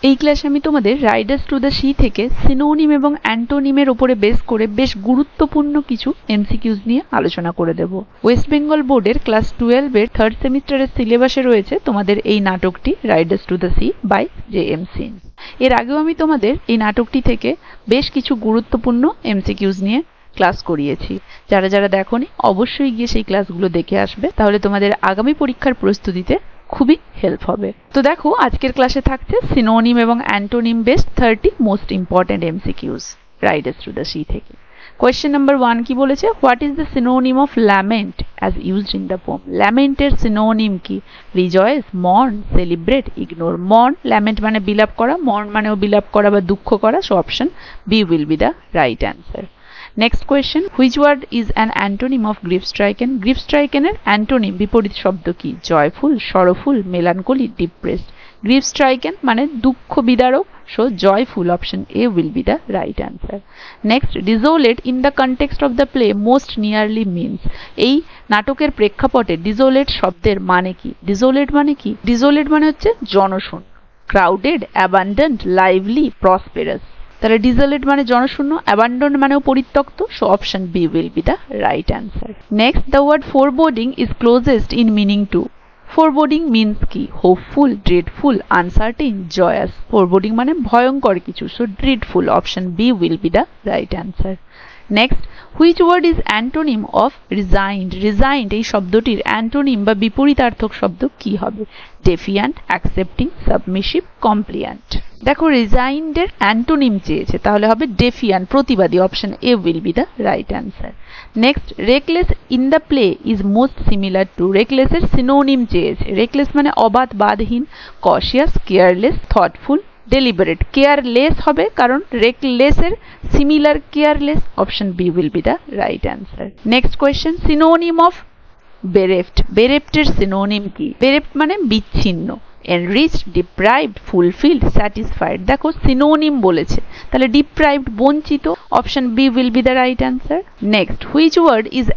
এই ক্লাসে আমি তোমাদের রাইডার্স টু দ্য সি থেকে সিনোনিম এবং অ্যান্টোনিমের উপরে বেস করে বেশ গুরুত্বপূর্ণ কিছু এমসিকিউজ নিয়ে আলোচনা করে দেব। ওয়েস্ট বেঙ্গল বোর্ডের ক্লাস 12 এর থার্ড সেমিস্টারের সিলেবাসে রয়েছে তোমাদের এই নাটকটি Riders to the Sea by J M. Synge. এর আগেও আমি তোমাদের এই নাটকটি থেকে বেশ কিছু গুরুত্বপূর্ণ এমসিকিউজ নিয়ে ক্লাস করিয়েছি। যারা যারা দেখোনি অবশ্যই গিয়ে সেই ক্লাসগুলো দেখে আসবে, তাহলে তোমাদের আগামী পরীক্ষার প্রস্তুতিতে খুবই হেল্প হবে। তো দেখো আজকের ক্লাসে থাকছে সিনোনিম এবং antonym based 30 most important MCQs Riders to the Sea থেকে। কোয়েশ্চেন নাম্বার 1 কি বলেছে? What is the synonym of lament as used in the poem? ল্যামেন্টের সিনোনিম কি? Rejoice, mourn, celebrate, ignore. Mourn, lament মানে বিলাপ করা, মর্ন মানেও বিলাপ করা বা দুঃখ করা, so option B will be the right answer. Next question, which word is an antonym of grief stricken? Grief stricken এর অ্যান্টোনিম বিপরীত শব্দ কি? Joyful, sorrowful, melancholy, depressed. Grief stricken মানে দুঃখ বিদারক, so joyful, option A will be the right answer. Next, desolate in the context of the play most nearly means. এই নাটকের প্রেক্ষাপটে desolate শব্দের মানে কি? desolate মানে কি? desolate মানে হচ্ছে জনশূন্য, crowded, abandoned, lively, prosperous. তাহলে ডিজলেট মানে জনশূন্য, অ্যাবান্ডন মানেও পরিত্যক্ত, so option B will be the right answer. Next, the word foreboding is closest in meaning to. Foreboding means কি? Hopeful, dreadful, uncertain, joyous. Foreboding মানে ভয়ঙ্কর কিছু, so dreadful, option B will be the right answer. Next, which word is antonym of resigned? Resigned এই শব্দটির antonym বা বিপরীতার্থক শব্দ কি হবে? Defiant, accepting, submissive, compliant. দেখো রিজাইন্ডের অ্যান্টোনিম চেয়েছে, তাহলে হবে ডেফিয়ান্ট, প্রতিবাদী, option A will be the right answer. Next, reckless in the play is most similar to. রেকলেসের সিনোনিম চেয়েছে। রেকলেস মানে অবাধ, বাদহীন, cautious, careless, thoughtful, deliberate. Careless হবে কারণ রেকলেসের similar careless, option B will be the right answer. Next question, synonym of bereft. বেরেফটের synonym কি? বেরেফট মানে বিচ্ছিন্ন, enriched, deprived, fulfilled, satisfied. দেখো সিনোনিম বলেছে, তাহলে ডিপ্রাইভড বঞ্চিত, option B will be the right answer. Next, which word is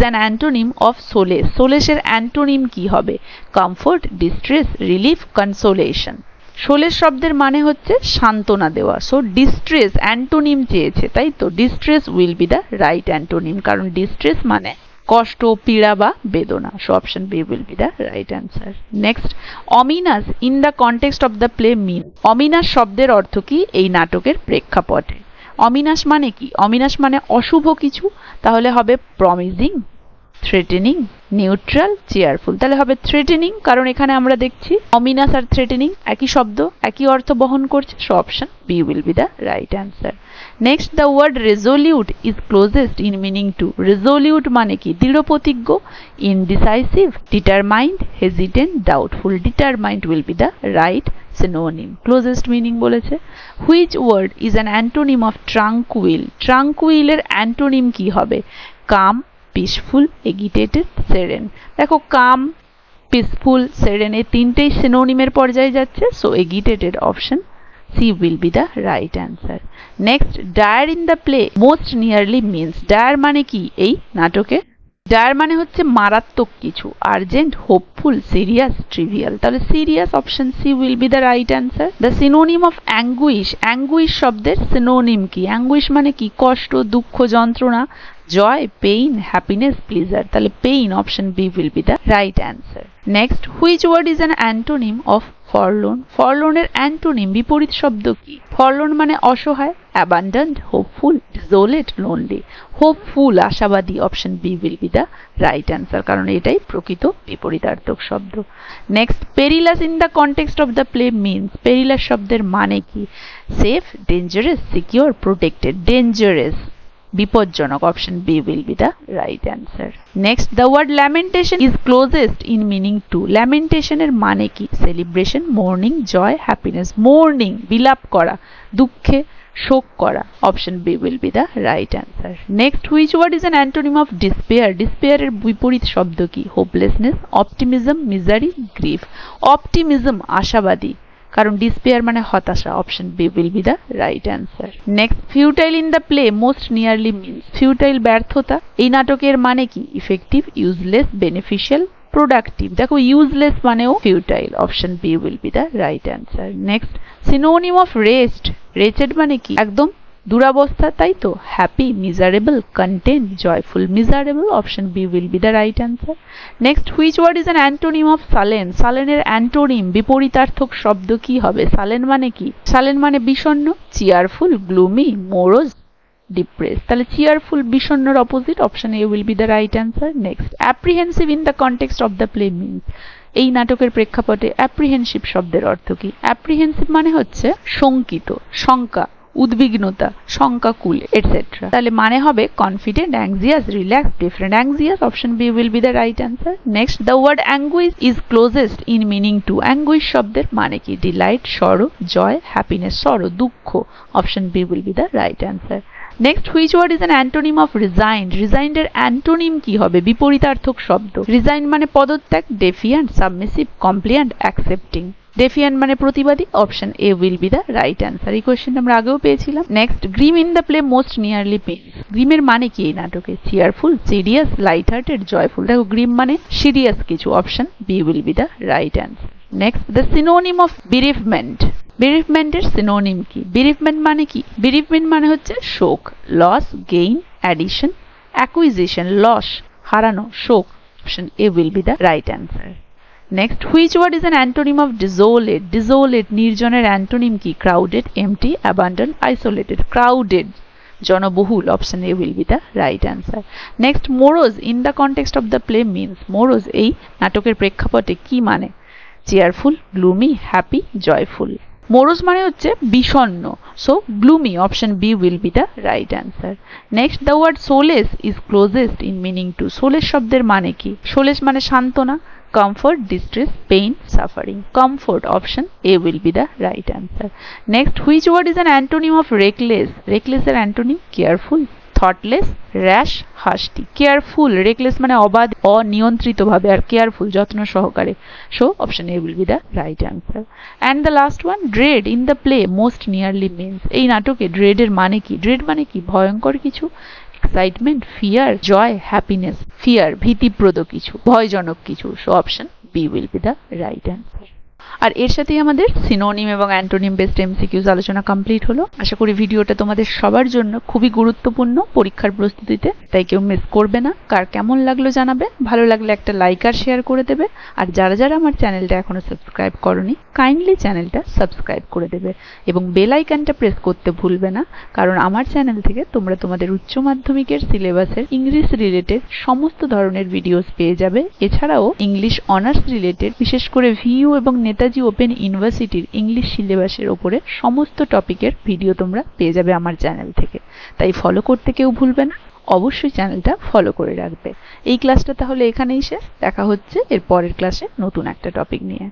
an antonym of solace? সোলেসের antonym কি হবে? Comfort, distress, relief, consolation. Solace শব্দের মানে হচ্ছে সান্ত্বনা দেওয়া, সো ডিস্ট্রেস অ্যান্টোনিম চেয়েছে, তাই তো distress will be the right antonym, কারণ ডিস্ট্রেস মানে কষ্ট, পীড়া বা বেদনা, so option B will be the right answer. Next, ominous in the context of the play mean. Ominous শব্দের অর্থ কি এই নাটকের প্রেক্ষাপটে? অমিনাস মানে কি? অমিনাস মানে অশুভ কিছু, তাহলে হবে প্রমিজিং, থ্রেটেনিং, নিউট্রাল, চেয়ারফুল। তাহলে হবে থ্রেটেনিং, কারণ এখানে আমরা দেখছি অমিনাস আর থ্রেটেনিং একই শব্দ, একই অর্থ বহন করছে, so option B will be the right answer. Next, the word resolute is closest in meaning to. Resolute মানে কি? দৃঢ়প্রতিজ্ঞ, indecisive, determined, hesitant, doubtful. Determined will be the right synonym, closest meaning বলেছে। Which word is an antonym of tranquil? ট্রাঙ্কুইলের antonym কি হবে? Calm, peaceful, agitated, serene. দেখো calm, peaceful, serene এই তিনটেই সিনোনিমের পর্যায়ে যাচ্ছে, so agitated, option C will be the right answer. Next, dire in the play most nearly means. Dire মানে কি এই নাটকে? ডায়ার মানে হচ্ছে মারাত্মক কিছু, আর্জেন্ট, হোপফুল, সিরিয়াস, ট্রিভিয়াল। তাহলে serious, option C will be the right answer. The synonym of anguish. Anguish শব্দের সিনোনিম কি? অ্যাঙ্গুইশ মানে কি? কষ্ট, দুঃখ, যন্ত্রণা, জয়, পেইন, হ্যাপিনেস, প্লিজার। তাহলে pain, option B will be the right answer. Next, which word is an antonym of forlorn? ফরলোনের antonym বিপরীত শব্দ কি? ফরলোন মানে অসহায়, abandoned, hopeful, desolate, lonely. Hopeful আশাবাদী, option B will be the right answer, কারণ এটাই প্রকৃত বিপরীতার্থক শব্দ। Next, perilous in the context of the play means. Perilous শব্দের মানে কি? Safe, dangerous, secure, protected. Dangerous বিপজ্জনক, option B will be the right answer. Next, the word lamentation is closest in meaning to. ল্যামেন্টেশনের মানে কি? Celebration, mourning, joy, happiness. Mourning বিলাপ করা, দুঃখে শোক করা, option B will be the right answer. Next, which word is an antonym of despair? ডিসপেয়ারের বিপরীত শব্দ কি? Hopelessness, optimism, misery, grief. Optimism আশাবাদী, কারণ ডিসপেয়ার মানে হতাশা, option B will be the right answer. Next, futile in the play most nearly means. Futile ব্যর্থতা এই নাটকের মানে কি? ইফেক্টিভ, ইউজলেস, বেনিফিশিয়াল, productive, দেখো useless মানেও futile, option B will be the right answer. Next, synonym of rest, wretched মানে কি? একদম দুরাবস্থা, তাই তো? Happy, miserable, content, joyful, miserable, option B will be the right answer. Next, which word is an antonym of sullen? সালেনের antonym বিপরীতার্থক শব্দ কি হবে? সালেন মানে কি? সালেন মানে বিষণ্ণ, চিয়ারফুল, গ্লুমি, মোরোজ, ডিপ্রেস। তাহলে চিয়ারফুল বিষণ্ণর opposite, option A will be the right answer. Next, apprehensive in the context of the play means, এই নাটকের প্রেক্ষাপটে অ্যাপ্রিহেন্সিভ শব্দের অর্থ কি? অ্যাপ্রিহেন্সিভ মানে হচ্ছে শঙ্কিত, শঙ্কা, উদ্বিগ্নতা, শঙ্কাকুল, এটসেট্রা। তাহলে মানে হবে confident, anxious, relax, different, anxious, option B will be the right answer. Next, the word anguish is closest in meaning to, anguish শব্দের মানে কি? Delight, sorrow, joy, happiness, sorrow, দুঃখ, option B will be the right answer. Next, which word is an antonym of resigned? Resigned এর antonym কি হবে? বিপরীতার্থক শব্দ। Resign মানে পদত্যাগ, ডেফিয়ান্ট, সাবমিসিভ, কমপ্লিয়ান্ট, অ্যাকসেপ্টিং। ডেফিয়ান্ট মানে প্রতিবাদী, option A will be the right answer. এই কোয়েশ্চেন আমরা আগেও পেয়েছিলাম। Next, grim in the play most nearly means, গ্রিমের মানে কি এই নাটকে? Cheerful, serious, light hearted, joyful. দেখো গ্রিম মানে সিরিয়াস কিছু, option B will be the right answer. Next, the synonym of bereavement, বিরিফমেন্টের সিনোনিম কি? বিরিফমেন্ট মানে কি? বিরিফমেন্ট মানে হচ্ছে শোক, loss, gain, addition, acquisition, loss, হারানো, শোক, option A will be the right answer. Next, which word is an antonym of desolate? Desolate নির্জনের অ্যান্টোনিম কি? Crowded, empty, abandon, isolated. Crowded জনবহুল, option A will be the right answer. Next, morose in the context of the play means, morose এই নাটকের প্রেক্ষাপটে কি মানে? Cheerful, gloomy, happy, joyful. Morose মানে হচ্ছে বিষণ্ণ, so gloomy, option B will be the right answer. Next, the word solace is closest in meaning two, solace শব্দের মানে কি? সোলেস মানে সান্ত্বনা, comfort, distress, pain, suffering. Comfort, option A will be the right answer. Next, which word is an antonym of reckless? Reckless এর antonym careful, thoughtless, rash, hasty. Careful, reckless মানে অবাধ, অনিয়ন্ত্রিত ভাবে, আর careful যত্ন সহকারে। So option A will be the right answer. And the last one, dread in the play most nearly means, এই নাটকে dread এর মানে কি? dread মানে কি? ভয়ঙ্কর কিছু, excitement, fear, joy, happiness. Fear ভীতিপ্রদ কিছু, ভয়জনক কিছু। So option B will be the right answer. আর এর সাথেই আমাদের সিনোনিম এবং অ্যান্টোনিম বেসড এমসিকিউজ আলোচনা কমপ্লিট হলো। আশা করি ভিডিওটা তোমাদের সবার জন্য খুবই গুরুত্বপূর্ণ পরীক্ষার প্রস্তুতিতে, তাই কেউ মিস করবে না। কার কেমন লাগলো জানাবে, ভালো লাগলে একটা লাইক আর শেয়ার করে দেবে। আর যারা যারা আমার চ্যানেলটা এখনো সাবস্ক্রাইব করনি, কাইন্ডলি চ্যানেলটা সাবস্ক্রাইব করে দেবে এবং বেল আইকনটা প্রেস করতে ভুলবে না, কারণ আমার চ্যানেল থেকে তোমরা তোমাদের উচ্চ মাধ্যমিকের সিলেবাসের ইংলিশ রিলেটেড সমস্ত ধরনের ভিডিওস পেয়ে যাবে। এছাড়াও ইংলিশ অনার্স রিলেটেড, বিশেষ করে ভিইউ এবং নেতাজি ওপেন ইউনিভার্সিটির ইংলিশ সিলেবাসের ওপরে সমস্ত টপিকের ভিডিও তোমরা পেয়ে যাবে আমার চ্যানেল থেকে। তাই ফলো করতে কেউ ভুলবে না, অবশ্যই চ্যানেলটা ফলো করে রাখবে। এই ক্লাসটা তাহলে এখানেই শেষ, দেখা হচ্ছে এর পরের ক্লাসে নতুন একটা টপিক নিয়ে।